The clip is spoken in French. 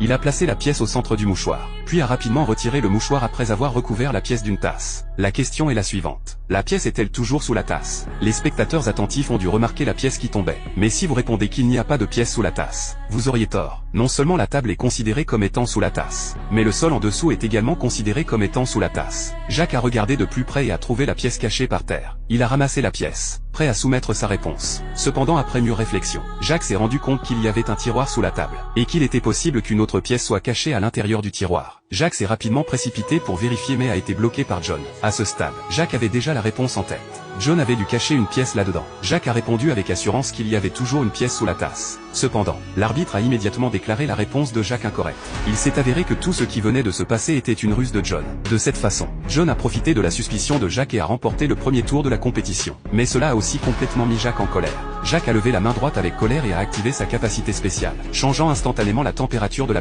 Il a placé la pièce au centre du mouchoir, puis a rapidement retiré le mouchoir après avoir recouvert la pièce d'une tasse. La question est la suivante. La pièce est-elle toujours sous la tasse? Les spectateurs attentifs ont dû remarquer la pièce qui tombait. Mais si vous répondez qu'il n'y a pas de pièce sous la tasse, vous auriez tort. Non seulement la table est considérée comme étant sous la tasse, mais le sol en dessous est également considéré comme étant sous la tasse. Jacques a regardé de plus près et a trouvé la pièce cachée par terre. Il a ramassé la pièce, prêt à soumettre sa réponse. Cependant, après mûre réflexion, Jacques s'est rendu compte qu'il y avait un tiroir sous la table, et qu'il était possible qu'une autre pièce soit cachée à l'intérieur du tiroir. Jacques s'est rapidement précipité pour vérifier mais a été bloqué par John. À ce stade, Jacques avait déjà la réponse en tête. John avait dû cacher une pièce là-dedans. Jacques a répondu avec assurance qu'il y avait toujours une pièce sous la tasse. Cependant, l'arbitre a immédiatement déclaré la réponse de Jacques incorrecte. Il s'est avéré que tout ce qui venait de se passer était une ruse de John. De cette façon, John a profité de la suspicion de Jacques et a remporté le premier tour de la compétition. Mais cela a aussi complètement mis Jacques en colère. Jacques a levé la main droite avec colère et a activé sa capacité spéciale, changeant instantanément la température de la